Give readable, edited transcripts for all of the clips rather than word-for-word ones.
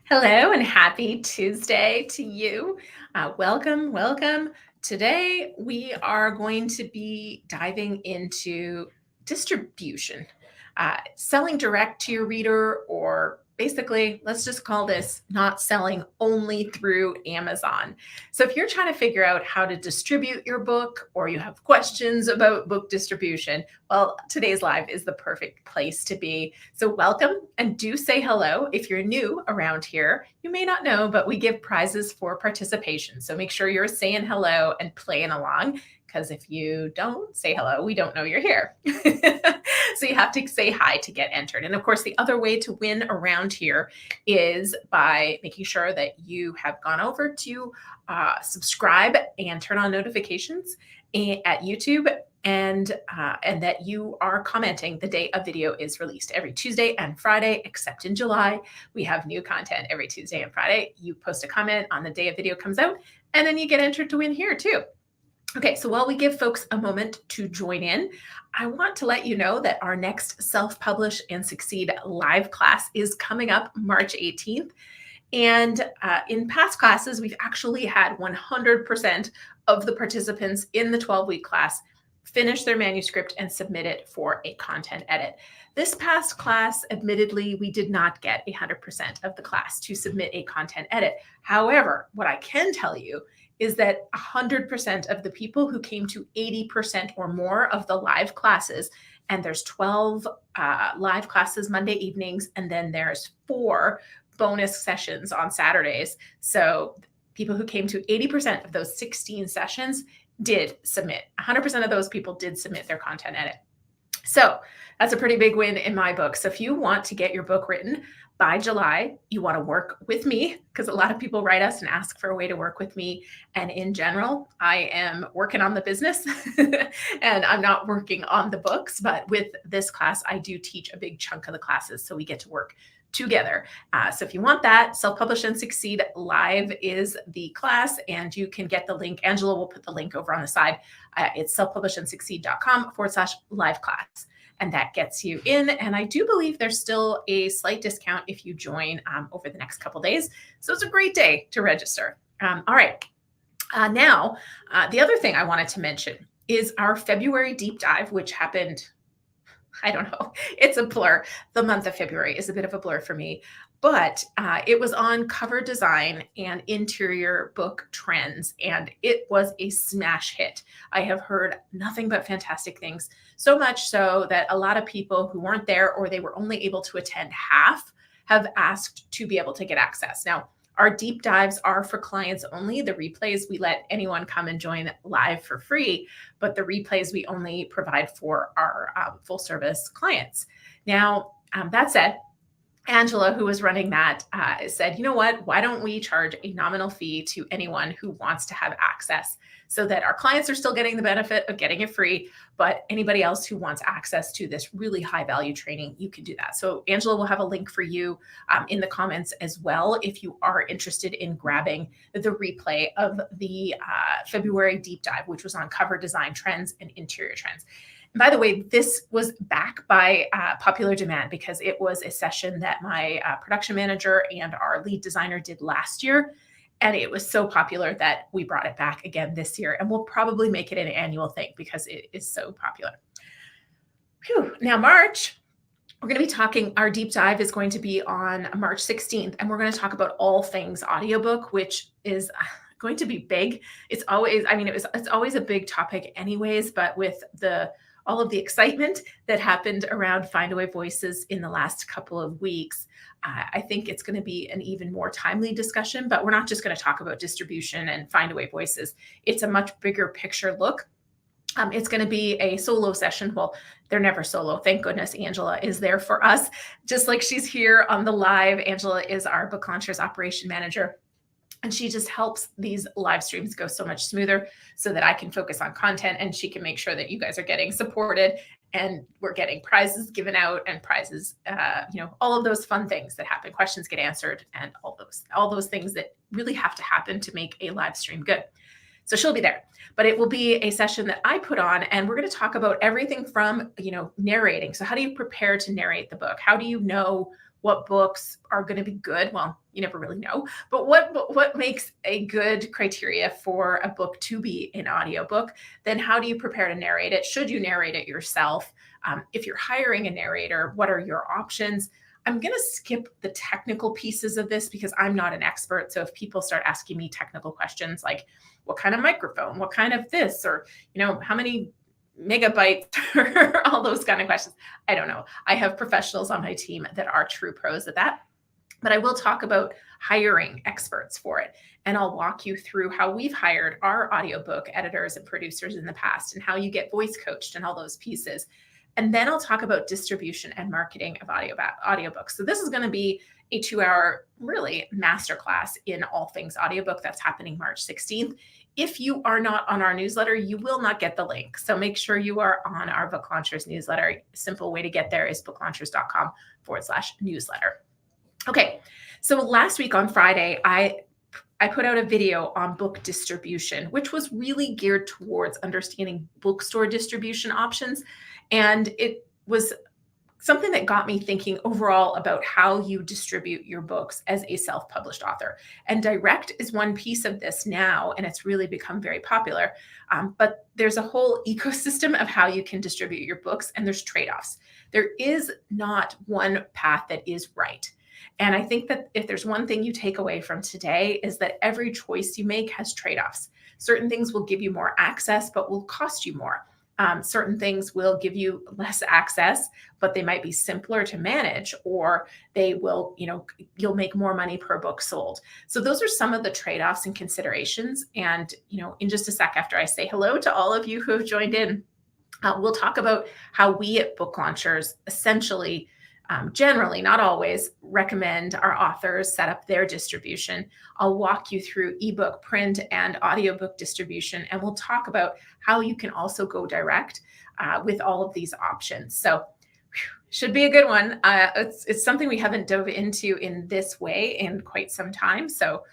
Hello and happy Tuesday to you. Welcome. Today we are going to be diving into distribution, selling direct to your reader, or basically, let's just call this not selling only through Amazon. So, if you're trying to figure out how to distribute your book or you have questions about book distribution, well, today's live is the perfect place to be. So, welcome and do say hello. If you're new around here, you may not know, but we give prizes for participation. So, make sure you're saying hello and playing along. Because if you don't say hello, we don't know you're here. So you have to say hi to get entered. And of course, the other way to win around here is by making sure that you have gone over to subscribe and turn on notifications at YouTube, and that you are commenting the day a video is released every Tuesday and Friday, except in July. We have new content every Tuesday and Friday. You post a comment on the day a video comes out, and then you get entered to win here too. Okay, so while we give folks a moment to join in, I want to let you know that our next Self-Publish and Succeed live class is coming up March 18th. And in past classes, we've actually had 100% of the participants in the 12-week class finish their manuscript and submit it for a content edit. This past class, admittedly, we did not get 100% of the class to submit a content edit. However, what I can tell you is that 100% of the people who came to 80% or more of the live classes, and there's 12 live classes Monday evenings, and then there's 4 bonus sessions on Saturdays. So people who came to 80% of those 16 sessions did submit. 100% of those people did submit their content edit. So that's a pretty big win in my book. So if you want to get your book written by July, you want to work with me, because a lot of people write us and ask for a way to work with me. And in general, I am working on the business and I'm not working on the books. But with this class, I do teach a big chunk of the classes. So we get to work together. So if you want that, Self-Publish and Succeed Live is the class, and you can get the link. Angela will put the link over on the side. It's selfpublishandsucceed.com/live class. And that gets you in. And I do believe there's still a slight discount if you join over the next couple days. So it's a great day to register. All right. Now, the other thing I wanted to mention is our February deep dive, which happened, I don't know, it's a blur. The month of February is a bit of a blur for me, but it was on cover design and interior book trends, and it was a smash hit. I have heard nothing but fantastic things, so much so that a lot of people who weren't there, or they were only able to attend half, have asked to be able to get access. Now, our deep dives are for clients only. The replays, we let anyone come and join live for free, but the replays we only provide for our full service clients. Now, that said, Angela, who was running that, said, you know what, why don't we charge a nominal fee to anyone who wants to have access, so that our clients are still getting the benefit of getting it free, but anybody else who wants access to this really high value training, you can do that. So Angela will have a link for you in the comments as well, if you are interested in grabbing the replay of the February deep dive, which was on cover design trends and interior trends. By the way, this was back by popular demand, because it was a session that my production manager and our lead designer did last year. And it was so popular that we brought it back again this year. And we'll probably make it an annual thing because it is so popular. Whew. Now, March, we're going to be talking, our deep dive is going to be on March 16th. And we're going to talk about all things audiobook, which is going to be big. It's always, it's always a big topic anyways, but with all of the excitement that happened around Findaway Voices in the last couple of weeks, I think it's going to be an even more timely discussion. But we're not just going to talk about distribution and Findaway Voices. It's a much bigger picture look. It's going to be a solo session. Well, they're never solo. Thank goodness Angela is there for us. Just like she's here on the live, Angela is our Book Launchers Operation Manager. And she just helps these live streams go so much smoother, so that I can focus on content and she can make sure that you guys are getting supported and we're getting prizes given out, and prizes, all of those fun things that happen. Questions get answered, and all those things that really have to happen to make a live stream good. So she'll be there, but it will be a session that I put on, and we're going to talk about everything from, narrating. So how do you prepare to narrate the book? How do you know what books are going to be good. Well, you never really know, but what makes a good criteria for a book to be an audiobook? Then how do you prepare to narrate it? Should you narrate it yourself? If you're hiring a narrator, what are your options? I'm going to skip the technical pieces of this because I'm not an expert. So if people start asking me technical questions like what kind of microphone, what kind of this, or, how many megabytes, or all those kind of questions, I don't know. I have professionals on my team that are true pros at that. But I will talk about hiring experts for it. And I'll walk you through how we've hired our audiobook editors and producers in the past and how you get voice coached and all those pieces. And then I'll talk about distribution and marketing of audiobooks. So this is going to be a 2-hour, really, masterclass in all things audiobook. That's happening March 16th. If you are not on our newsletter, you will not get the link. So make sure you are on our Book Launchers newsletter. A simple way to get there is booklaunchers.com/newsletter. Okay, so last week on Friday, I put out a video on book distribution, which was really geared towards understanding bookstore distribution options. And it was something that got me thinking overall about how you distribute your books as a self-published author. And direct is one piece of this now, and it's really become very popular. But there's a whole ecosystem of how you can distribute your books, and there's trade-offs. There is not one path that is right. And I think that if there's one thing you take away from today is that every choice you make has trade-offs. Certain things will give you more access, but will cost you more. Certain things will give you less access, but they might be simpler to manage, or they will, you'll make more money per book sold. So those are some of the trade-offs and considerations. And, in just a sec after I say hello to all of you who have joined in, we'll talk about how we at Book Launchers essentially, generally, not always, recommend our authors set up their distribution. I'll walk you through ebook, print, and audiobook distribution, and we'll talk about how you can also go direct with all of these options. So should be a good one. It's something we haven't dove into in this way in quite some time. So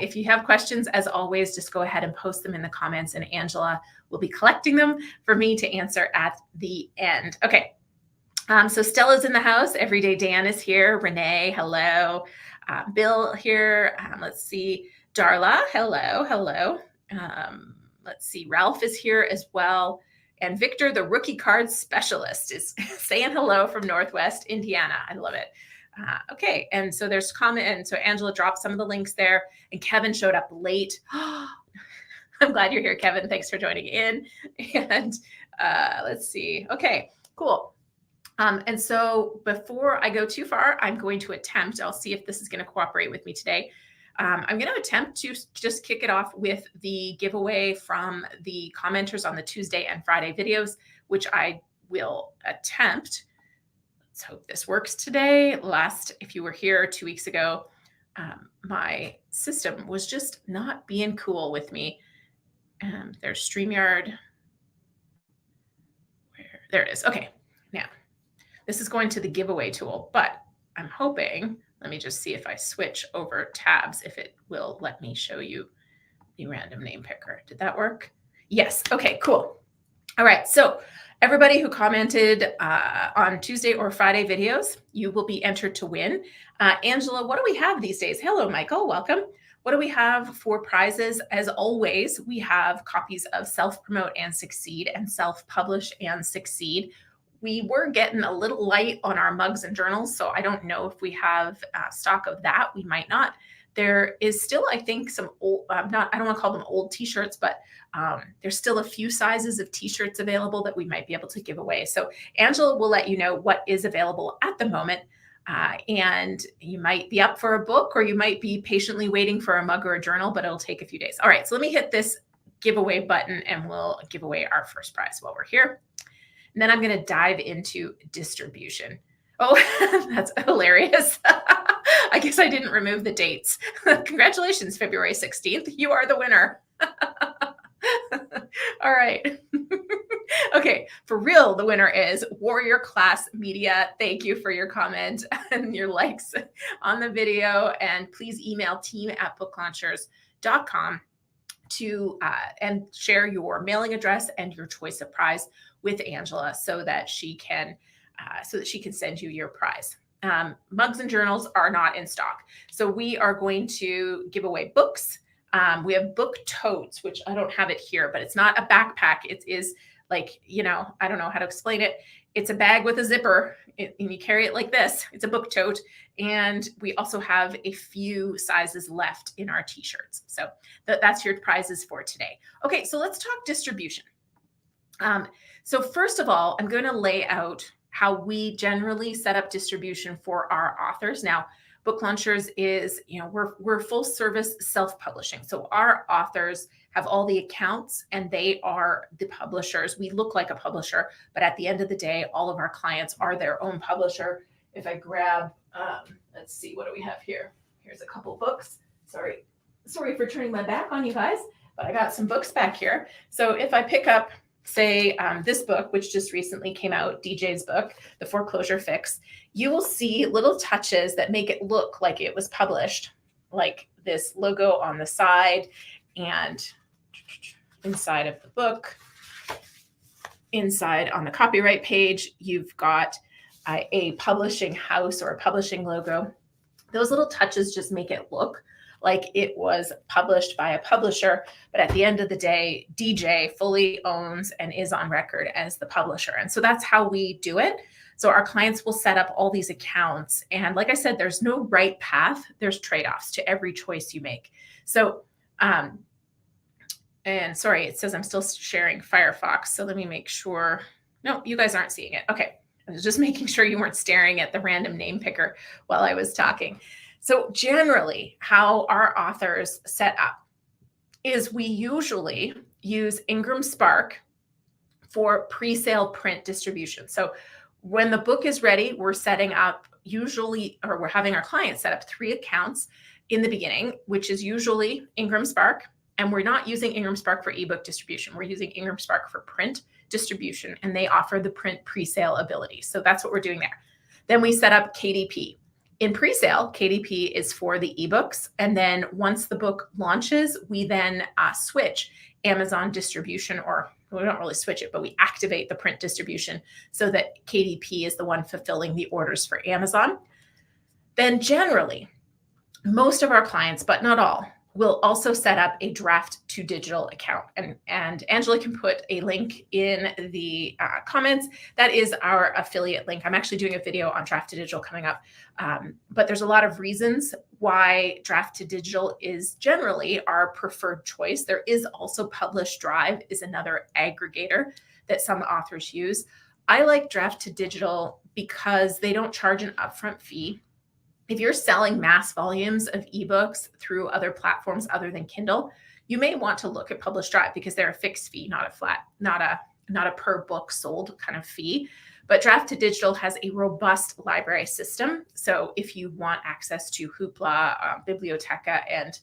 if you have questions, as always, just go ahead and post them in the comments, and Angela will be collecting them for me to answer at the end. Okay. So Stella's in the house. Everyday Dan is here. Renee, hello. Bill here. Let's see. Darla, hello. Let's see. Ralph is here as well. And Victor, the rookie card specialist, is saying hello from Northwest Indiana. I love it. Okay. And so there's comment. And so Angela dropped some of the links there. And Kevin showed up late. I'm glad you're here, Kevin. Thanks for joining in. And let's see. Okay, cool. And so before I go too far, I'm going to attempt, I'll see if this is going to cooperate with me today. I'm going to attempt to just kick it off with the giveaway from the commenters on the Tuesday and Friday videos, which I will attempt. Let's hope this works today. If you were here 2 weeks ago, my system was just not being cool with me. There's StreamYard. There it is. Okay, now. This is going to the giveaway tool, but I'm hoping, let me just see if I switch over tabs, if it will let me show you the random name picker. Did that work? Yes. Okay, cool. All right. So everybody who commented on Tuesday or Friday videos, you will be entered to win. Angela, what do we have these days? Hello, Michael. Welcome. What do we have for prizes? As always, we have copies of Self-Promote and Succeed and Self-Publish and Succeed. We were getting a little light on our mugs and journals, so I don't know if we have stock of that. We might not. There is still, I think, some old, I don't want to call them old t-shirts, but there's still a few sizes of t-shirts available that we might be able to give away. So Angela will let you know what is available at the moment. And you might be up for a book, or you might be patiently waiting for a mug or a journal, but it'll take a few days. All right, so let me hit this giveaway button and we'll give away our first prize while we're here. And then I'm going to dive into distribution. Oh, that's hilarious. I guess I didn't remove the dates. Congratulations, February 16th. You are the winner. All right. Okay, for real, the winner is Warrior Class Media. Thank you for your comment and your likes on the video. And please email team@booklaunchers.com to and share your mailing address and your choice of prize with Angela so that she can send you your prize. mugs and journals are not in stock. So we are going to give away books. We have book totes, which I don't have it here, but it's not a backpack. It is like, I don't know how to explain it. It's a bag with a zipper and you carry it like this. It's a book tote. And we also have a few sizes left in our t-shirts. So that's your prizes for today. Okay, so let's talk distribution. So first of all, I'm going to lay out how we generally set up distribution for our authors. Now, Book Launchers is, we're full service self-publishing. So our authors have all the accounts and they are the publishers. We look like a publisher, but at the end of the day, all of our clients are their own publisher. If I grab, let's see, what do we have here? Here's a couple books. Sorry for turning my back on you guys, but I got some books back here. So if I pick up, say, this book, which just recently came out, DJ's book, The Foreclosure Fix, you will see little touches that make it look like it was published, like this logo on the side and inside of the book. Inside on the copyright page, you've got a publishing house or a publishing logo. Those little touches just make it look like it was published by a publisher, but at the end of the day, DJ fully owns and is on record as the publisher. And so that's how we do it. So our clients will set up all these accounts. And like I said, there's no right path. There's trade-offs to every choice you make. So, and sorry, it says I'm still sharing Firefox. So let me make sure. No, you guys aren't seeing it. Okay. I was just making sure you weren't staring at the random name picker while I was talking. So generally, how our authors set up is we usually use Ingram Spark for pre-sale print distribution. So when the book is ready, we're setting up we're having our clients set up 3 accounts in the beginning, which is usually Ingram Spark. And we're not using Ingram Spark for ebook distribution. We're using Ingram Spark for print distribution, and they offer the print pre-sale ability. So that's what we're doing there. Then we set up KDP. In pre-sale, KDP is for the ebooks. And then once the book launches, we then switch Amazon distribution, or we don't really switch it, but we activate the print distribution so that KDP is the one fulfilling the orders for Amazon. Then generally, most of our clients, but not all, will also set up a draft to digital account. And Angela can put a link in the comments. That is our affiliate link. I'm actually doing a video on draft to digital coming up. But there's a lot of reasons why draft to digital is generally our preferred choice. There is also Publish Drive is another aggregator that some authors use. I like draft to digital because they don't charge an upfront fee. If you're selling mass volumes of ebooks through other platforms other than Kindle, you may want to look at Publish Drive because they're a fixed fee, not a per book sold kind of fee. But Draft to Digital has a robust library system. So if you want access to Hoopla, Biblioteca, and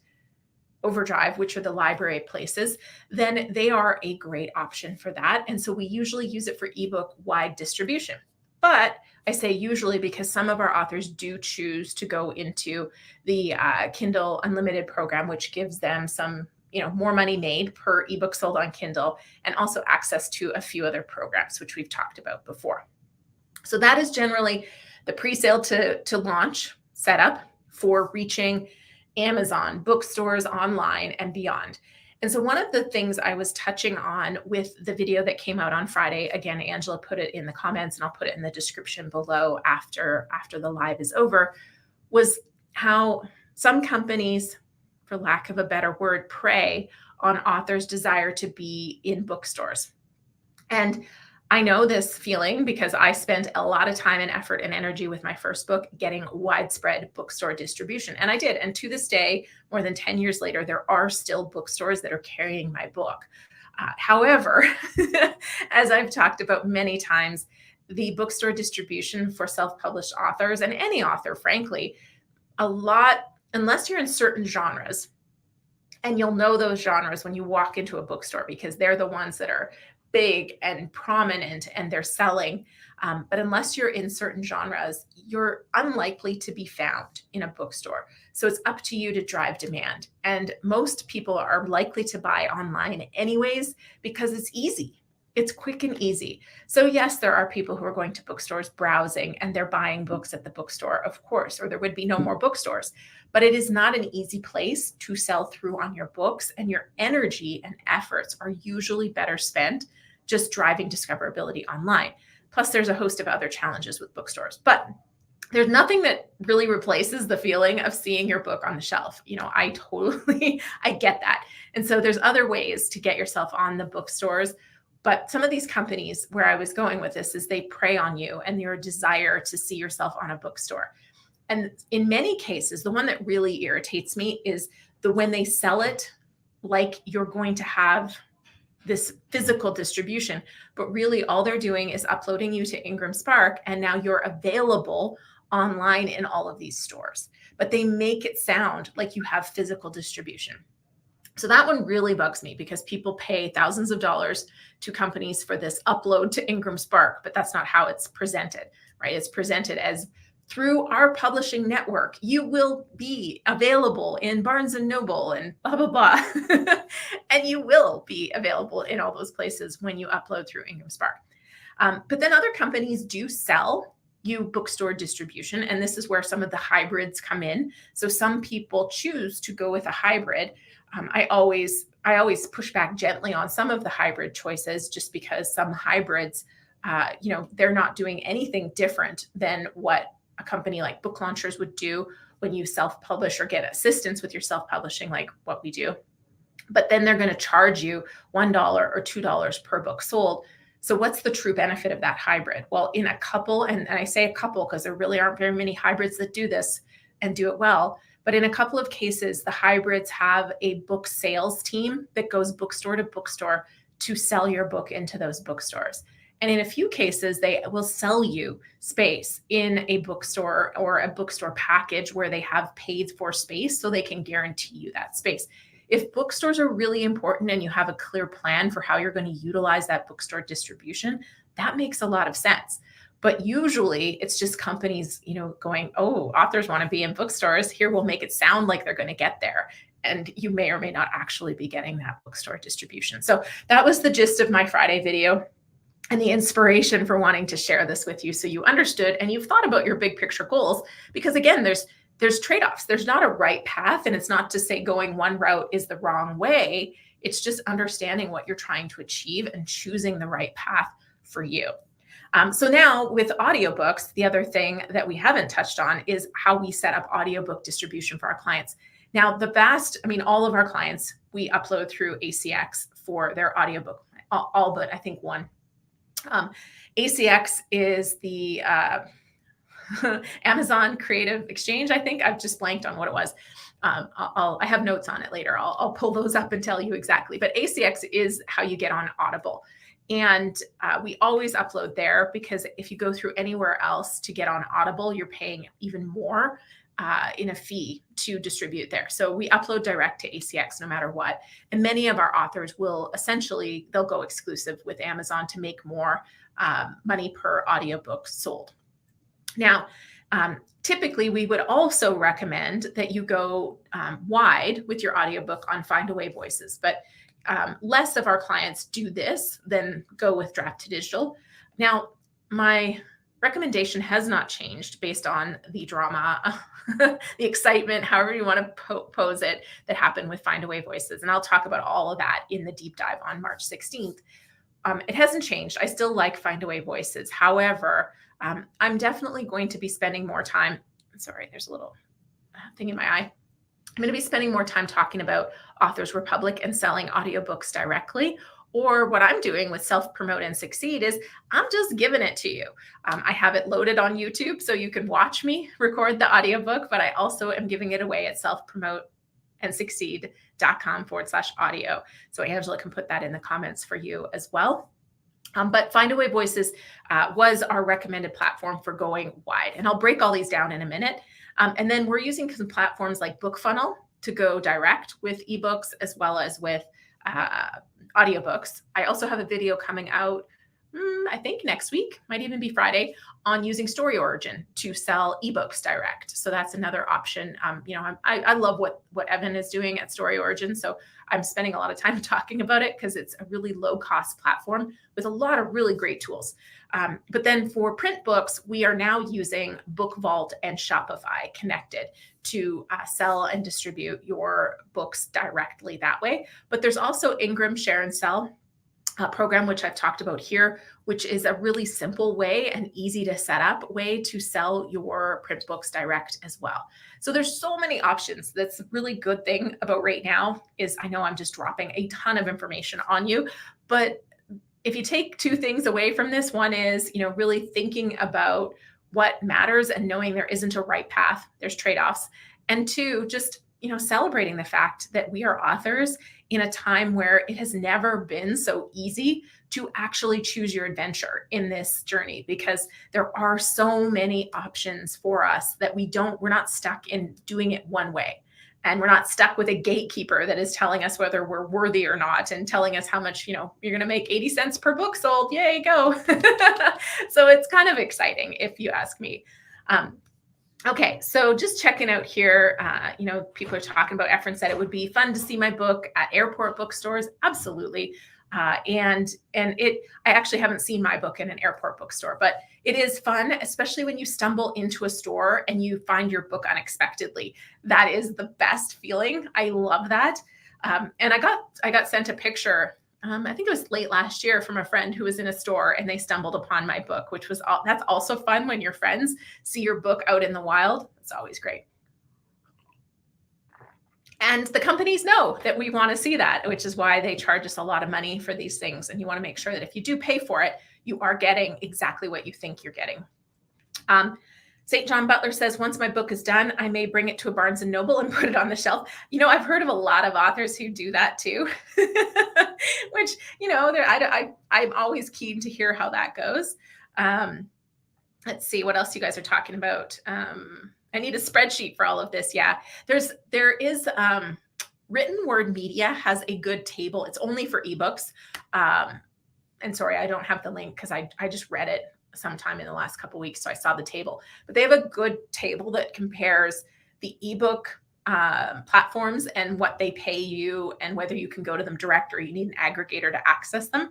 Overdrive, which are the library places, then they are a great option for that. And so we usually use it for ebook wide distribution. But I say usually because some of our authors do choose to go into the Kindle Unlimited program, which gives them some, more money made per ebook sold on Kindle, and also access to a few other programs, which we've talked about before. So that is generally the pre-sale to launch setup for reaching Amazon, bookstores, online, and beyond. And so one of the things I was touching on with the video that came out on Friday, again, Angela put it in the comments and I'll put it in the description below after the live is over, was how some companies, for lack of a better word, prey on authors' desire to be in bookstores. And I know this feeling because I spent a lot of time and effort and energy with my first book getting widespread bookstore distribution. And I did. And to this day, more than 10 years later, there are still bookstores that are carrying my book. However, as I've talked about many times, the bookstore distribution for self-published authors, and any author, frankly, unless you're in certain genres, and you'll know those genres when you walk into a bookstore because they're the ones that are big and prominent and they're selling. But unless you're in certain genres, you're unlikely to be found in a bookstore. So it's up to you to drive demand. And most people are likely to buy online anyways because it's easy. It's quick and easy. So yes, there are people who are going to bookstores browsing and they're buying books at the bookstore, of course, or there would be no more bookstores. But it is not an easy place to sell through on your books, and your energy and efforts are usually better spent just driving discoverability online. Plus, there's a host of other challenges with bookstores. But there's nothing that really replaces the feeling of seeing your book on the shelf. I totally, I get that. And so there's other ways to get yourself on the bookstores. But some of these companies, where I was going with this, is they prey on you and your desire to see yourself on a bookstore. And in many cases, the one that really irritates me is when they sell it like you're going to have this physical distribution, but really all they're doing is uploading you to Ingram Spark, and now you're available online in all of these stores. But they make it sound like you have physical distribution. So that one really bugs me, because people pay thousands of dollars to companies for this upload to Ingram Spark, but that's not how it's presented, right? It's presented as, through our publishing network, you will be available in Barnes and Noble and blah, blah, blah. And you will be available in all those places when you upload through Ingram Spark. But then other companies do sell you bookstore distribution, and this is where some of the hybrids come in. So some people choose to go with a hybrid. I always push back gently on some of the hybrid choices, just because some hybrids, they're not doing anything different than what a company like Book Launchers would do when you self-publish or get assistance with your self-publishing, like what we do. But then they're going to charge you $1 or $2 per book sold. So what's the true benefit of that hybrid? Well, in a couple, and I say a couple because there really aren't very many hybrids that do this and do it well, but in a couple of cases, the hybrids have a book sales team that goes bookstore to bookstore to sell your book into those bookstores. And in a few cases, they will sell you space in a bookstore or a bookstore package where they have paid for space, so they can guarantee you that space. If bookstores are really important and you have a clear plan for how you're going to utilize that bookstore distribution, that makes a lot of sense. But usually it's just companies, going, oh, authors want to be in bookstores. Here, we'll make it sound like they're going to get there. And you may or may not actually be getting that bookstore distribution. So that was the gist of my Friday video and the inspiration for wanting to share this with you, so you understood and you've thought about your big picture goals. Because again, there's trade-offs. There's not a right path, and it's not to say going one route is the wrong way. It's just understanding what you're trying to achieve and choosing the right path for you. So now with audiobooks, the other thing that we haven't touched on is how we set up audiobook distribution for our clients. Now, all of our clients, we upload through ACX for their audiobook, all but I think one. ACX is the Amazon Creative Exchange. I think I've just blanked on what it was. I have notes on it later. I'll pull those up and tell you exactly. But ACX is how you get on Audible. And we always upload there, because if you go through anywhere else to get on Audible, you're paying even more in a fee to distribute there. So we upload direct to ACX no matter what. And many of our authors will they'll go exclusive with Amazon to make more money per audiobook sold. Now, typically we would also recommend that you go wide with your audiobook on Findaway Voices, but less of our clients do this than go with draft to digital. Now, my recommendation has not changed based on the drama, the excitement, however you want to pose it, that happened with Findaway Voices. And I'll talk about all of that in the deep dive on March 16th. It hasn't changed. I still like Findaway Voices. However, I'm definitely going to be spending more time. Sorry, there's a little thing in my eye. I'm going to be spending more time talking about Authors Republic and selling audiobooks directly. Or what I'm doing with Self Promote and Succeed is I'm just giving it to you. I have it loaded on YouTube so you can watch me record the audiobook, but I also am giving it away at selfpromoteandsucceed.com/audio. So Angela can put that in the comments for you as well. But Findaway Voices was our recommended platform for going wide. And I'll break all these down in a minute. And then we're using some platforms like BookFunnel to go direct with ebooks as well as with audiobooks. I also have a video coming out I think next week, might even be Friday, on using Story Origin to sell ebooks direct. So that's another option. I love what Evan is doing at Story Origin. So I'm spending a lot of time talking about it because it's a really low cost platform with a lot of really great tools. But then for print books, we are now using Book Vault and Shopify connected to sell and distribute your books directly that way. But there's also Ingram Share and Sell program, which I've talked about here, which is a really simple way and easy to set up way to sell your print books direct as well. So there's so many options. That's a really good thing about right now is I know I'm just dropping a ton of information on you, but if you take two things away from this, one is, really thinking about what matters and knowing there isn't a right path, there's trade-offs. And two, just, celebrating the fact that we are authors in a time where it has never been so easy to actually choose your adventure in this journey, because there are so many options for us that we're not stuck in doing it one way. And we're not stuck with a gatekeeper that is telling us whether we're worthy or not and telling us how much, you're going to make 80 cents per book sold. Yay, go. So it's kind of exciting if you ask me. Okay, so just checking out here, people are talking about, Efren said it would be fun to see my book at airport bookstores. Absolutely. I actually haven't seen my book in an airport bookstore, but it is fun, especially when you stumble into a store and you find your book unexpectedly. That is the best feeling. I love that. And I got sent a picture. I think it was late last year from a friend who was in a store and they stumbled upon my book, that's also fun when your friends see your book out in the wild. It's always great. And the companies know that we want to see that, which is why they charge us a lot of money for these things. And you want to make sure that if you do pay for it, you are getting exactly what you think you're getting. St. John Butler says, once my book is done, I may bring it to a Barnes & Noble and put it on the shelf. I've heard of a lot of authors who do that too, which, I'm always keen to hear how that goes. Let's see what else you guys are talking about. I need a spreadsheet for all of this. Yeah, there is Written Word Media has a good table. It's only for ebooks. And sorry, I don't have the link because I just read it sometime in the last couple of weeks, so I saw the table. But they have a good table that compares the ebook platforms and what they pay you and whether you can go to them direct or you need an aggregator to access them.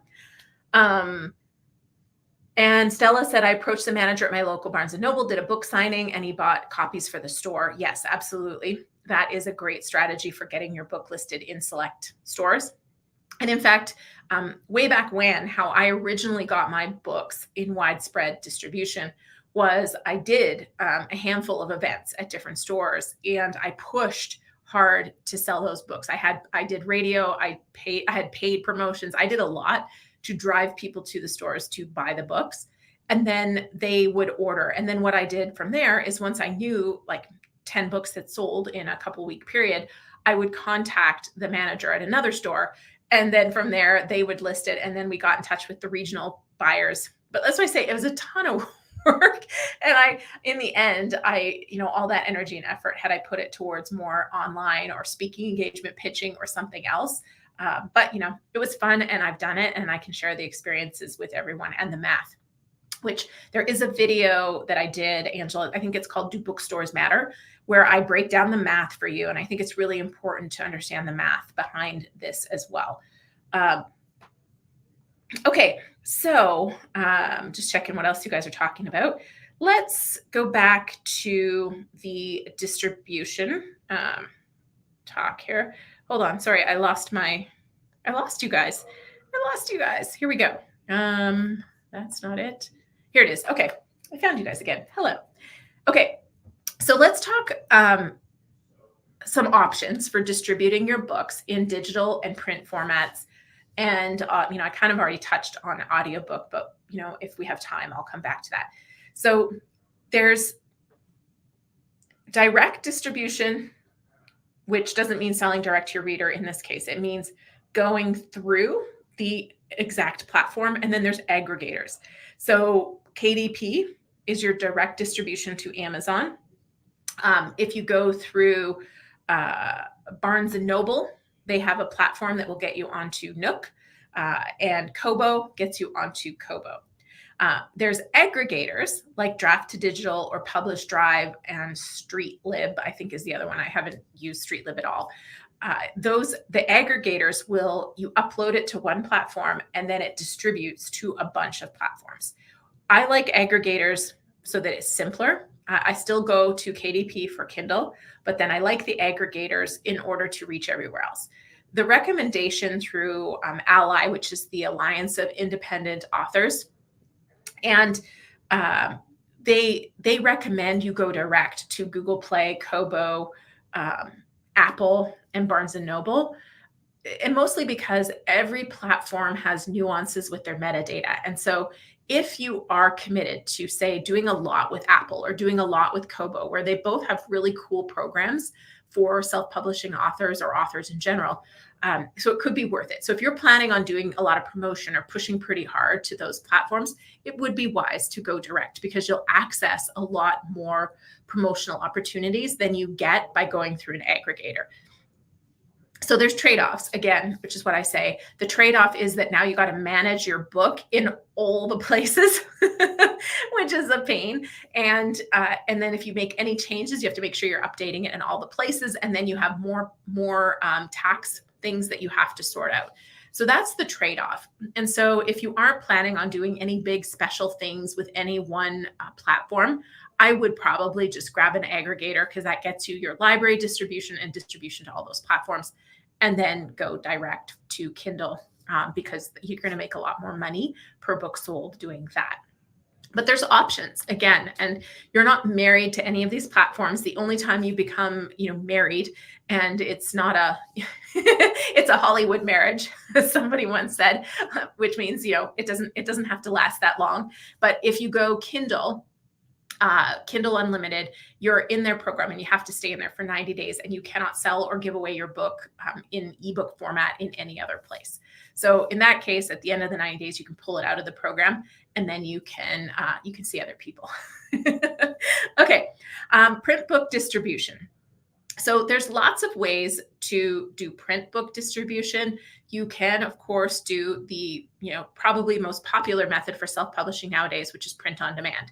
And Stella said, I approached the manager at my local Barnes & Noble, did a book signing, and he bought copies for the store. Yes, absolutely. That is a great strategy for getting your book listed in select stores. And in fact, way back when, how I originally got my books in widespread distribution was I did a handful of events at different stores, and I pushed hard to sell those books. I did radio, I had paid promotions. I did a lot to drive people to the stores to buy the books. And then they would order. And then what I did from there is once I knew like 10 books had sold in a couple week period, I would contact the manager at another store. And then from there, they would list it. And then we got in touch with the regional buyers. But that's why I say it was a ton of work. And in the end, all that energy and effort, had I put it towards more online or speaking engagement, pitching or something else. But it was fun and I've done it and I can share the experiences with everyone and the math, which there is a video that I did, Angela, I think it's called Do Bookstores Matter, where I break down the math for you. And I think it's really important to understand the math behind this as well. Okay, so just checking what else you guys are talking about. Let's go back to the distribution talk here. Hold on. Sorry, I lost you guys. Here we go. That's not it. Here it is. Okay. I found you guys again. Hello. Okay. So let's talk some options for distributing your books in digital and print formats. And, I kind of already touched on audiobook, but, if we have time, I'll come back to that. So there's direct distribution, which doesn't mean selling direct to your reader in this case. It means going through the exact platform, and then there's aggregators. So KDP is your direct distribution to Amazon. If you go through Barnes & Noble, they have a platform that will get you onto Nook. and Kobo gets you onto Kobo. There's aggregators like Draft to Digital or Publish Drive, and StreetLib, I think, is the other one. I haven't used StreetLib at all. The aggregators you upload it to one platform and then it distributes to a bunch of platforms. I like aggregators so that it's simpler. I still go to KDP for Kindle, but then I like the aggregators in order to reach everywhere else. The recommendation through Ally, which is the Alliance of Independent Authors, and they recommend you go direct to Google Play, Kobo, Apple, and Barnes & Noble. And mostly because every platform has nuances with their metadata. And so if you are committed to, say, doing a lot with Apple or doing a lot with Kobo, where they both have really cool programs for self-publishing authors or authors in general, so it could be worth it. So if you're planning on doing a lot of promotion or pushing pretty hard to those platforms, it would be wise to go direct, because you'll access a lot more promotional opportunities than you get by going through an aggregator. So there's trade-offs, again, which is what I say. The trade-off is that now you got to manage your book in all the places, which is a pain. And then if you make any changes, you have to make sure you're updating it in all the places. And then you have more tax things that you have to sort out. So that's the trade-off. And so if you aren't planning on doing any big special things with any one platform, I would probably just grab an aggregator, because that gets you your library distribution and distribution to all those platforms, and then go direct to Kindle, because you're going to make a lot more money per book sold doing that. But there's options, again, and you're not married to any of these platforms. The only time you become, married, and it's not it's a Hollywood marriage, as somebody once said, which means, it doesn't have to last that long. But if you go Kindle Unlimited, you're in their program and you have to stay in there for 90 days, and you cannot sell or give away your book in ebook format in any other place. So in that case, at the end of the 90 days, you can pull it out of the program, and then you can see other people. Okay, print book distribution. So there's lots of ways to do print book distribution. You can, of course, do the probably most popular method for self-publishing nowadays, which is print on demand.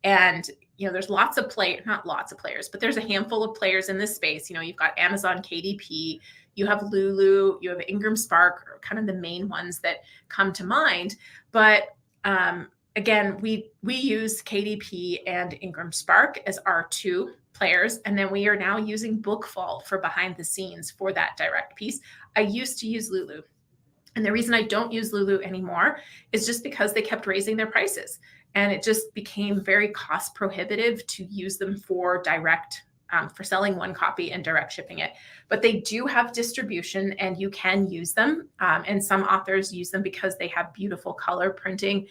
And, there's not lots of players, but there's a handful of players in this space. You've got Amazon KDP, you have Lulu, you have Ingram Spark, are kind of the main ones that come to mind. But again, we use KDP and Ingram Spark as our two players. And then we are now using Bookfall for behind the scenes for that direct piece. I used to use Lulu. And the reason I don't use Lulu anymore is just because they kept raising their prices. And it just became very cost prohibitive to use them for direct, for selling one copy and direct shipping it. But they do have distribution, and you can use them. And some authors use them because they have beautiful color printing.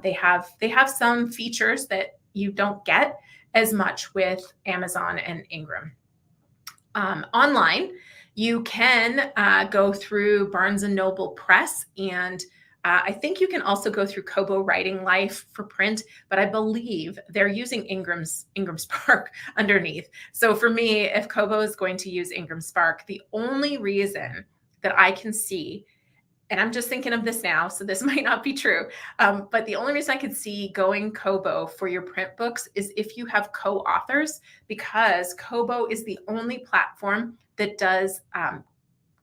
They have some features that you don't get as much with Amazon and Ingram. Online, you can go through Barnes & Noble Press, and I think you can also go through Kobo Writing Life for print, but I believe they're using Ingram Spark underneath. So for me, if Kobo is going to use Ingram Spark, the only reason that I can see, and I'm just thinking of this now, so this might not be true, but the only reason I could see going Kobo for your print books is if you have co-authors, because Kobo is the only platform that does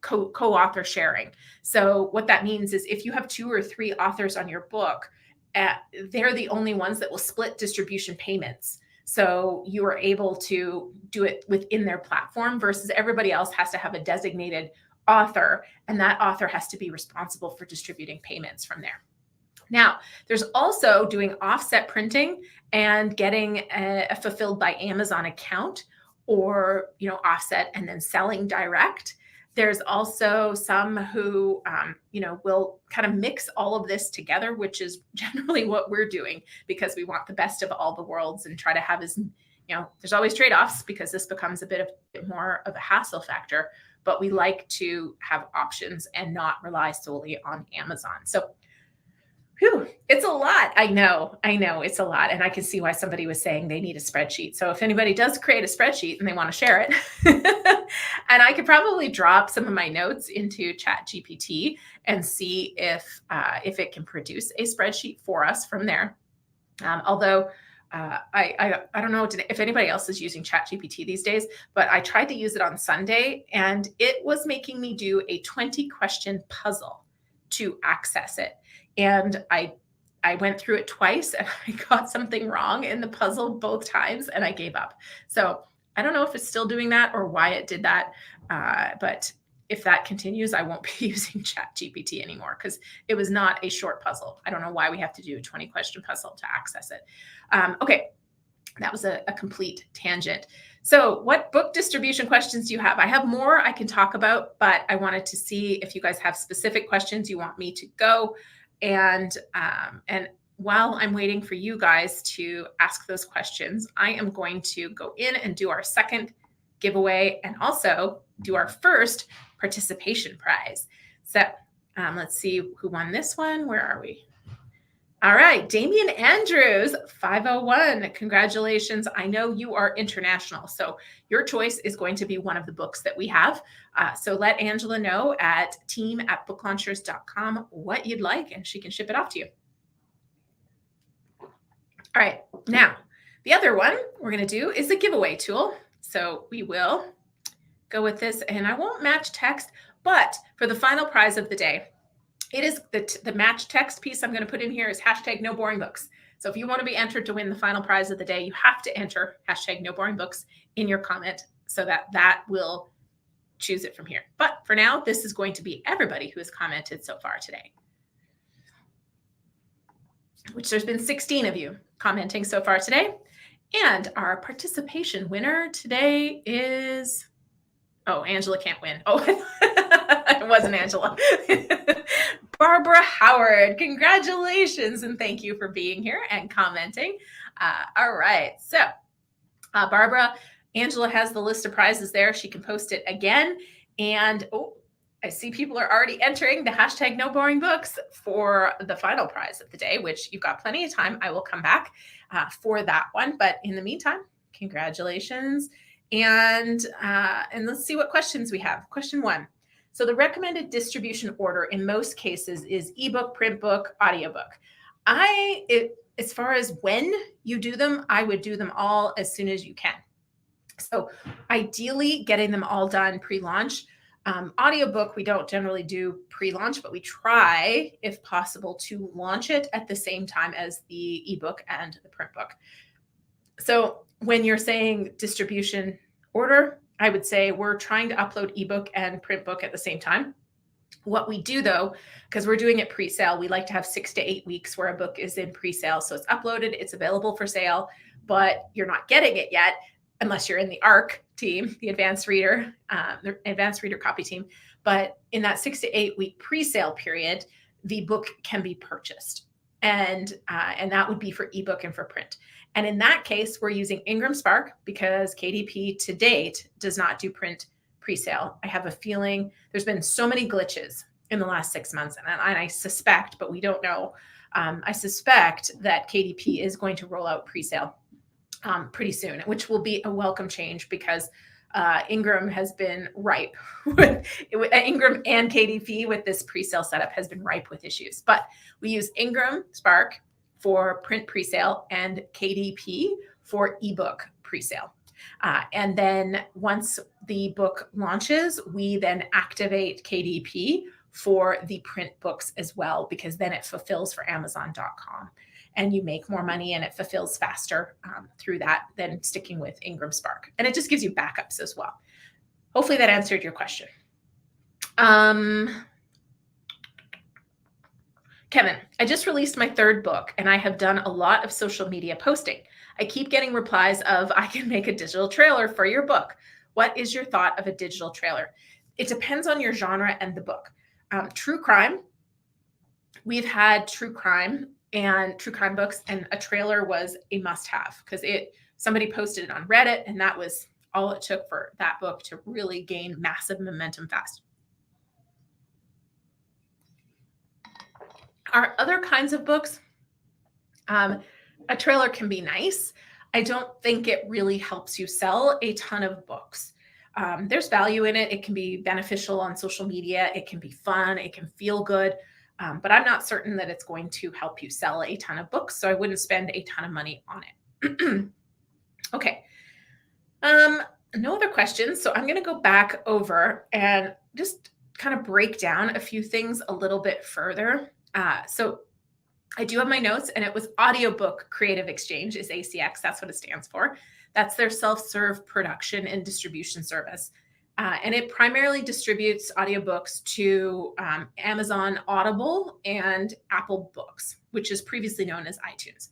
co-author sharing. So what that means is if you have 2 or 3 authors on your book, they're the only ones that will split distribution payments. So you are able to do it within their platform, versus everybody else has to have a designated author, and that author has to be responsible for distributing payments from there. Now, there's also doing offset printing and getting a Fulfilled by Amazon account, or offset and then selling direct. There's also some who, will kind of mix all of this together, which is generally what we're doing, because we want the best of all the worlds and try to have there's always trade-offs, because this becomes a bit more of a hassle factor, but we like to have options and not rely solely on Amazon. So Whew, it's a lot. I know it's a lot. And I can see why somebody was saying they need a spreadsheet. So if anybody does create a spreadsheet and they want to share it, and I could probably drop some of my notes into Chat GPT and see if it can produce a spreadsheet for us from there. Although I don't know if anybody else is using Chat GPT these days, but I tried to use it on Sunday and it was making me do a 20-question puzzle to access it. And I went through it twice and I got something wrong in the puzzle both times and I gave up. So I don't know if it's still doing that or why it did that. But if that continues, I won't be using Chat GPT anymore because it was not a short puzzle. I don't know why we have to do a 20-question puzzle to access it. Okay, that was a complete tangent. So what book distribution questions do you have? I have more I can talk about, but I wanted to see if you guys have specific questions you want me to go. And while I'm waiting for you guys to ask those questions, I am going to go in and do our second giveaway and also do our first participation prize. So let's see who won this one. Where are we? All right, Damian Andrews, 501. Congratulations. I know you are international, so your choice is going to be one of the books that we have. So let Angela know at team@booklaunchers.com what you'd like, and she can ship it off to you. All right, now the other one we're going to do is the giveaway tool. So we will go with this, and I won't match text, but for the final prize of the day, it is the match text piece I'm going to put in here is #NoBoringBooks. So if you want to be entered to win the final prize of the day, you have to enter #NoBoringBooks in your comment so that will choose it from here. But for now, this is going to be everybody who has commented so far today, which there's been 16 of you commenting so far today. And our participation winner today is, oh, Angela can't win. Oh, it wasn't Angela. Barbara Howard, congratulations, and thank you for being here and commenting. All right, so Barbara, Angela has the list of prizes there. She can post it again. And oh, I see people are already entering the #NoBoringBooks for the final prize of the day, which you've got plenty of time. I will come back for that one. But in the meantime, congratulations. And let's see what questions we have. Question 1. So the recommended distribution order in most cases is ebook, print book, audiobook. As far as when you do them, I would do them all as soon as you can. So ideally getting them all done pre-launch. Audiobook, we don't generally do pre-launch, but we try, if possible, to launch it at the same time as the ebook and the print book. So when you're saying distribution order, I would say we're trying to upload ebook and print book at the same time. What we do though, because we're doing it pre-sale, we like to have 6 to 8 weeks where a book is in pre-sale. So it's uploaded, it's available for sale, but you're not getting it yet unless you're in the ARC team, the advanced reader copy team. But in that 6 to 8 week pre-sale period, the book can be purchased. And that would be for ebook and for print. And in that case, we're using Ingram Spark because KDP to date does not do print pre-sale. I have a feeling there's been so many glitches in the last 6 months. And I suspect, but we don't know, I suspect that KDP is going to roll out pre-sale pretty soon, which will be a welcome change because Ingram has been ripe with Ingram and KDP with this pre-sale setup has been ripe with issues. But we use Ingram Spark for print presale and KDP for ebook presale. And then once the book launches, we then activate KDP for the print books as well, because then it fulfills for Amazon.com and you make more money and it fulfills faster through that than sticking with Ingram Spark. And it just gives you backups as well. Hopefully that answered your question. Kevin, I just released my 3rd book and I have done a lot of social media posting. I keep getting replies of, I can make a digital trailer for your book. What is your thought of a digital trailer? It depends on your genre and the book. True crime, we've had true crime books, and a trailer was a must-have because somebody posted it on Reddit, and that was all it took for that book to really gain massive momentum fast. Our other kinds of books, a trailer can be nice. I don't think it really helps you sell a ton of books. There's value in it. It can be beneficial on social media. It can be fun. It can feel good. But I'm not certain that it's going to help you sell a ton of books. So I wouldn't spend a ton of money on it. Okay. No other questions. So I'm going to go back over and just kind of break down a few things a little bit further. So I do have my notes, and it was Audiobook Creative Exchange is ACX. That's what it stands for. That's their self-serve production and distribution service. And it primarily distributes audiobooks to Amazon Audible and Apple Books, which is previously known as iTunes.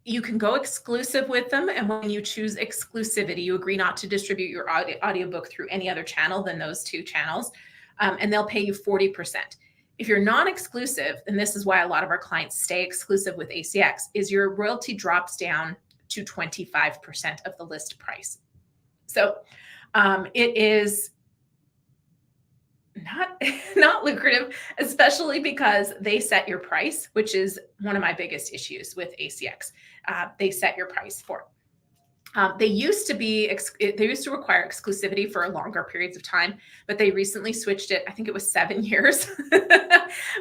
You can go exclusive with them. And when you choose exclusivity, you agree not to distribute your audiobook through any other channel than those two channels. And they'll pay you 40%. If you're non-exclusive, and this is why a lot of our clients stay exclusive with ACX, is your royalty drops down to 25% of the list price. So it is not lucrative, especially because they set your price, which is one of my biggest issues with ACX. They set your price for. They used to require exclusivity for longer periods of time, but they recently switched it. I think it was 7 years,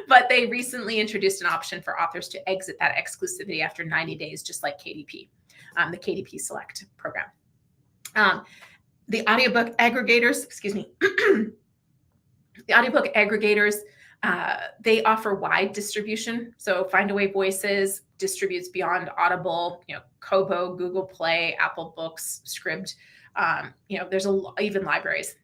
but they recently introduced an option for authors to exit that exclusivity after 90 days, just like KDP, the KDP Select program. The audiobook aggregators, they offer wide distribution. So Findaway Voices distributes beyond Audible, Kobo, Google Play, Apple Books, Scribd. There's even libraries.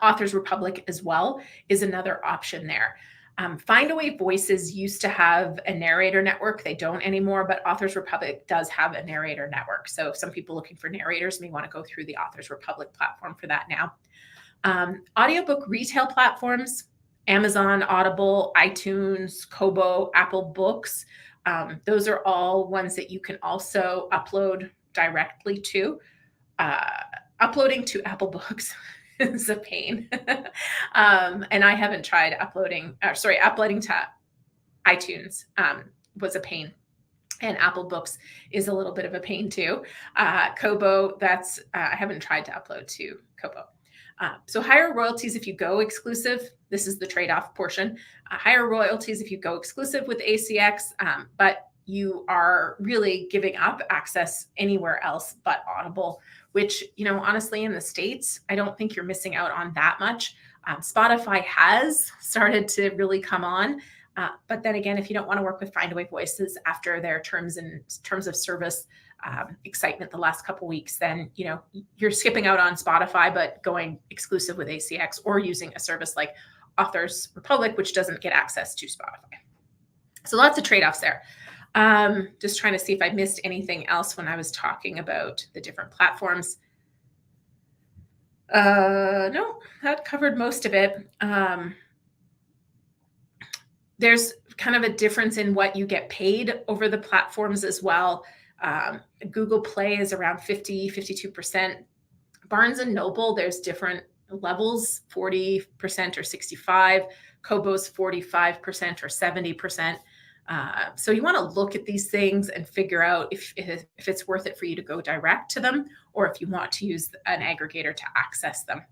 Authors Republic as well is another option there. Findaway Voices used to have a narrator network. They don't anymore, but Authors Republic does have a narrator network. So some people looking for narrators may want to go through the Authors Republic platform for that now. Audiobook retail platforms, Amazon, Audible, iTunes, Kobo, Apple Books. Those are all ones that you can also upload directly to. Uploading to Apple Books is a pain. And I haven't tried uploading to iTunes was a pain. And Apple Books is a little bit of a pain too. Kobo, I haven't tried to upload to Kobo. So higher royalties if you go exclusive. This is the trade-off portion. Higher royalties if you go exclusive with ACX, but you are really giving up access anywhere else but Audible, which, honestly, in the States, I don't think you're missing out on that much. Spotify has started to really come on. But then again, if you don't want to work with Findaway Voices after their terms of service excitement the last couple weeks, then you're skipping out on Spotify, but going exclusive with ACX or using a service like Authors Republic, which doesn't get access to Spotify. So lots of trade-offs there. Just trying to see if I missed anything else when I was talking about the different platforms. No, that covered most of it. There's kind of a difference in what you get paid over the platforms as well. Google Play is around 52%. Barnes & Noble, there's different levels, 40% or 65%. Kobo's 45% or 70%. So you want to look at these things and figure out if it's worth it for you to go direct to them or if you want to use an aggregator to access them.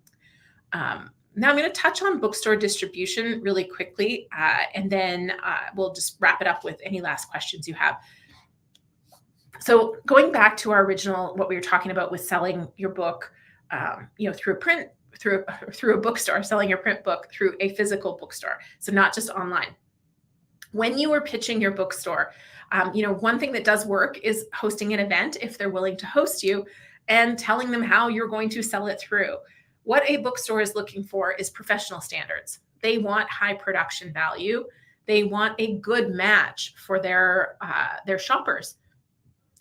Now I'm going to touch on bookstore distribution really quickly, and then we'll just wrap it up with any last questions you have. So going back to our original, what we were talking about with selling your book, through a bookstore, selling your print book through a physical bookstore. So not just online. When you are pitching your bookstore, one thing that does work is hosting an event if they're willing to host you and telling them how you're going to sell it through. What a bookstore is looking for is professional standards. They want high production value. They want a good match for their shoppers.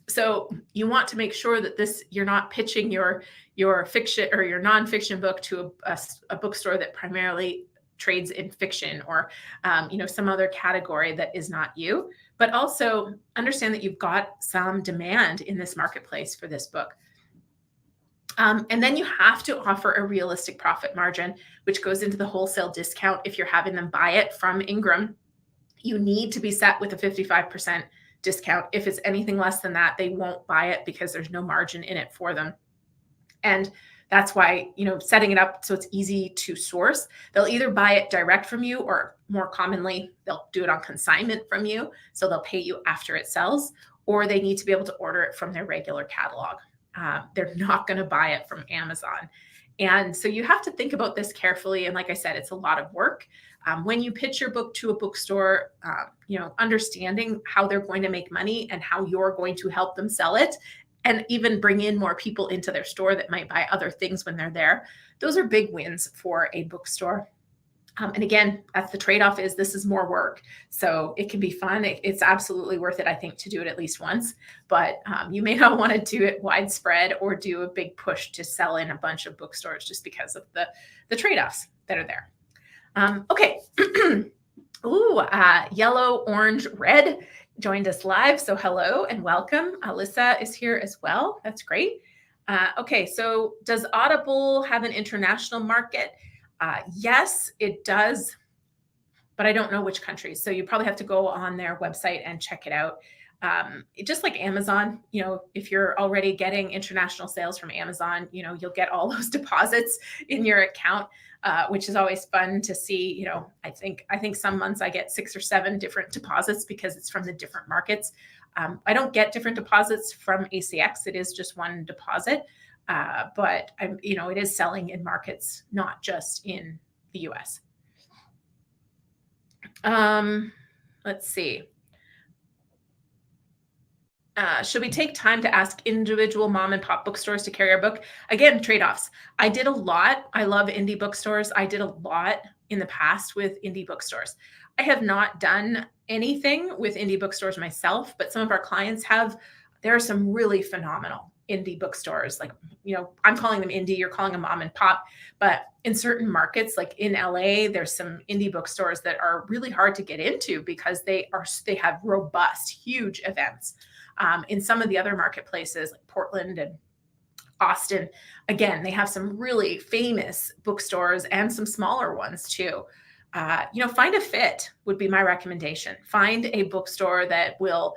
So you want to make sure that you're not pitching your fiction or your nonfiction book to a bookstore that primarily trades in fiction or some other category that is not you, but also understand that you've got some demand in this marketplace for this book. And then you have to offer a realistic profit margin, which goes into the wholesale discount. If you're having them buy it from Ingram, you need to be set with a 55% discount. If it's anything less than that, they won't buy it because there's no margin in it for them. And that's why, setting it up so it's easy to source. They'll either buy it direct from you, or more commonly, they'll do it on consignment from you. So they'll pay you after it sells, or they need to be able to order it from their regular catalog. They're not going to buy it from Amazon. And so you have to think about this carefully. And like I said, it's a lot of work. When you pitch your book to a bookstore, understanding how they're going to make money and how you're going to help them sell it, and even bring in more people into their store that might buy other things when they're there. Those are big wins for a bookstore. And again, that's the trade-off, is this is more work. So it can be fun. It's absolutely worth it, I think, to do it at least once. But you may not want to do it widespread or do a big push to sell in a bunch of bookstores just because of the trade-offs that are there. Okay. Ooh, yellow, orange, red joined us live. So hello and welcome. Alyssa is here as well. That's great. Okay, so does Audible have an international market? Yes, it does, but I don't know which countries. So you probably have to go on their website and check it out. Just like Amazon, if you're already getting international sales from Amazon, you'll get all those deposits in your account, which is always fun to see. I think some months I get 6 or 7 different deposits because it's from the different markets. I don't get different deposits from ACX. It is just one deposit, but it is selling in markets, not just in the US. Let's see. Should we take time to ask individual mom and pop bookstores to carry our book? Again, trade-offs. I did a lot. I love indie bookstores. I did a lot in the past with indie bookstores. I have not done anything with indie bookstores myself, but some of our clients have. There are some really phenomenal indie bookstores. Like, I'm calling them indie, you're calling them mom and pop. But in certain markets, like in LA, there's some indie bookstores that are really hard to get into because they have robust, huge events. In some of the other marketplaces like Portland and Austin, again, they have some really famous bookstores and some smaller ones too. Find a fit would be my recommendation. Find a bookstore that will,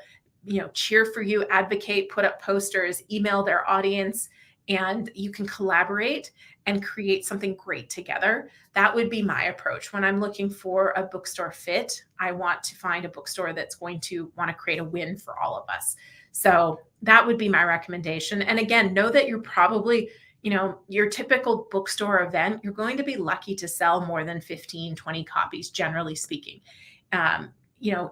cheer for you, advocate, put up posters, email their audience, and you can collaborate and create something great together. That would be my approach. When I'm looking for a bookstore fit, I want to find a bookstore that's going to want to create a win for all of us. So that would be my recommendation. And again, know that you're probably, your typical bookstore event, you're going to be lucky to sell more than 15, 20 copies, generally speaking.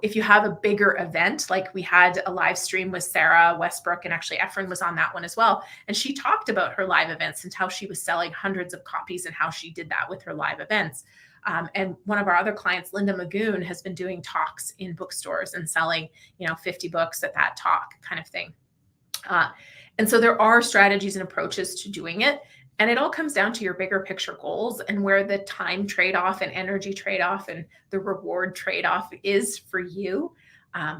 If you have a bigger event, like we had a live stream with Sarah Westbrook, and actually Efren was on that one as well. And she talked about her live events and how she was selling hundreds of copies and how she did that with her live events. And one of our other clients, Linda Magoon, has been doing talks in bookstores and selling, 50 books at that talk kind of thing. And so there are strategies and approaches to doing it. And it all comes down to your bigger picture goals and where the time trade-off and energy trade-off and the reward trade-off is for you.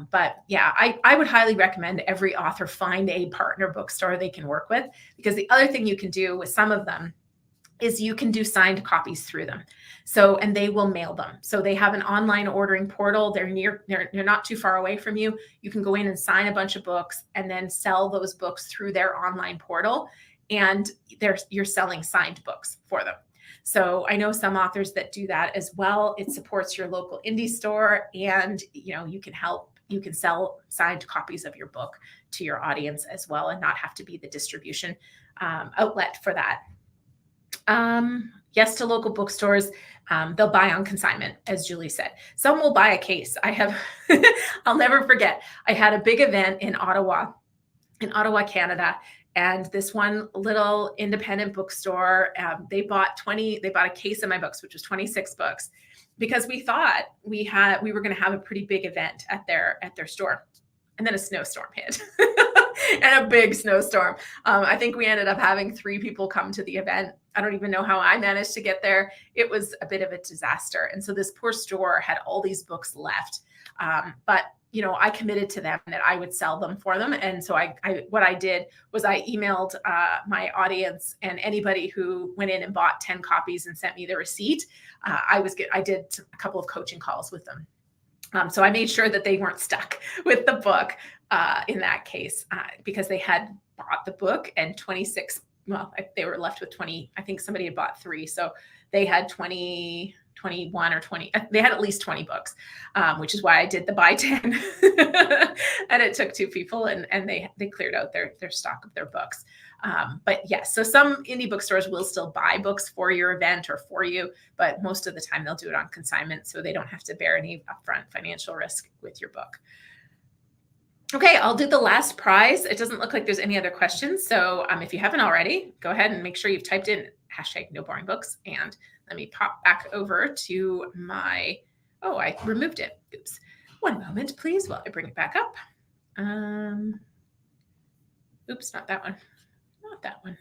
But yeah, I would highly recommend every author find a partner bookstore they can work with, because the other thing you can do with some of them is you can do signed copies through them. So, and they will mail them. So they have an online ordering portal. They're not too far away from you. You can go in and sign a bunch of books and then sell those books through their online portal. And you're selling signed books for them. So I know some authors that do that as well. It supports your local indie store, and you can sell signed copies of your book to your audience as well, and not have to be the distribution outlet for that. Yes, to local bookstores. They'll buy on consignment, as Julie said. Some will buy a case. I'll never forget. I had a big event in Ottawa, Canada. And this one little independent bookstore, they bought a case of my books, which was 26 books, because we thought we were going to have a pretty big event at their store. And then a snowstorm hit and a big snowstorm. I think we ended up having 3 people come to the event. I don't even know how I managed to get there. It was a bit of a disaster. And so this poor store had all these books left. But I committed to them that I would sell them for them. And so what I did was I emailed my audience and anybody who went in and bought 10 copies and sent me the receipt. I did a couple of coaching calls with them. So I made sure that they weren't stuck with the book in that case, because they had bought the book and 26, well, they were left with 20. I think somebody had bought 3. So they had 20, 21 or 20. They had at least 20 books, which is why I did the buy 10. And it took 2 people and they cleared out their stock of their books. But yes, so some indie bookstores will still buy books for your event or for you, but most of the time they'll do it on consignment, so they don't have to bear any upfront financial risk with your book. Okay, I'll do the last prize. It doesn't look like there's any other questions. So if you haven't already, go ahead and make sure you've typed in #NoBoringBooks. And let me pop back over to my, I removed it. Oops. One moment, please, while I bring it back up. Oops, not that one. Not that one.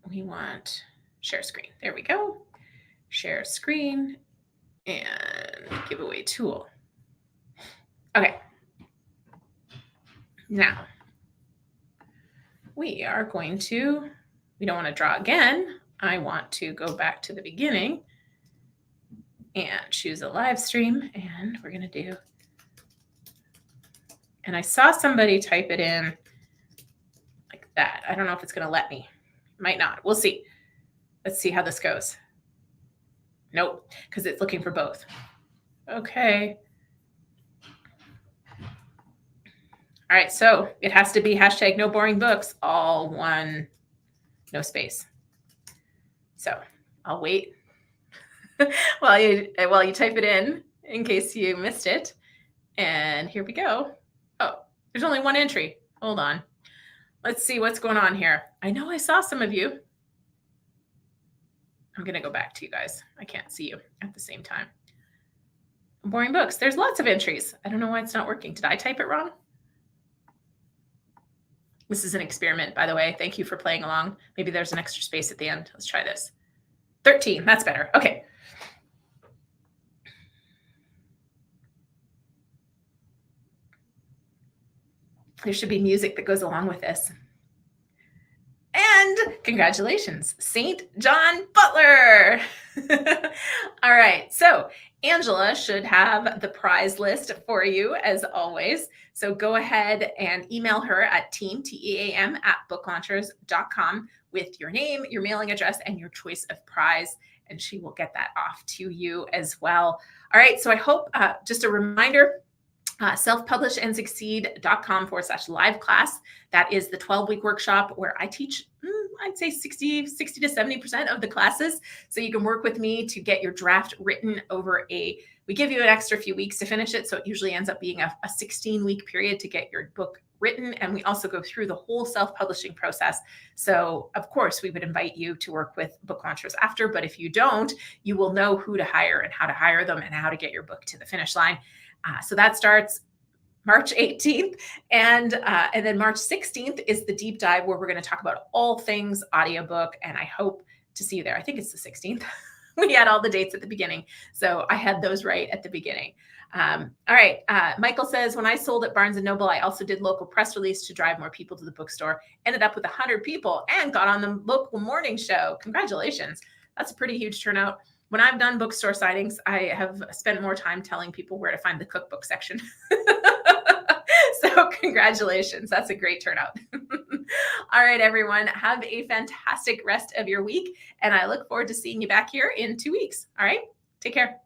We want share screen. There we go. Share screen and giveaway tool. Okay. Now, we are going to, we don't want to draw again. I want to go back to the beginning and choose a live stream, and we're going to do, and I saw somebody type it in like that. I don't know if it's going to let me. It might not. We'll see. Let's see how this goes. Nope, because it's looking for both. Okay. All right, so it has to be #NoBoringBooks, all one, no space. So I'll wait while you type it in case you missed it. And here we go. Oh, there's only one entry. Hold on. Let's see what's going on here. I know I saw some of you. I'm going to go back to you guys. I can't see you at the same time. Boring books. There's lots of entries. I don't know why it's not working. Did I type it wrong? This is an experiment, by the way. Thank you for playing along. Maybe there's an extra space at the end. Let's try this. 13. That's better. Okay. There should be music that goes along with this. And congratulations, St. John Butler. All right, so Angela should have the prize list for you as always. So go ahead and email her at team@booklaunchers.com with your name, your mailing address, and your choice of prize, and she will get that off to you as well. All right, so I hope, just a reminder, selfpublishandsucceed.com/live class. That is the 12-week workshop where I teach, I'd say 60 to 70% of the classes. So you can work with me to get your draft written over we give you an extra few weeks to finish it. So it usually ends up being a 16-week period to get your book written. And we also go through the whole self-publishing process. So of course, we would invite you to work with book launchers after, but if you don't, you will know who to hire and how to hire them and how to get your book to the finish line. So that starts March 18th. And then March 16th is the deep dive where we're going to talk about all things audiobook. And I hope to see you there. I think it's the 16th. We had all the dates at the beginning. So I had those right at the beginning. All right. Michael says, when I sold at Barnes & Noble, I also did local press release to drive more people to the bookstore. Ended up with 100 people and got on the local morning show. Congratulations. That's a pretty huge turnout. When I've done bookstore sightings, I have spent more time telling people where to find the cookbook section. So congratulations. That's a great turnout. All right, everyone. Have a fantastic rest of your week. And I look forward to seeing you back here in 2 weeks. All right. Take care.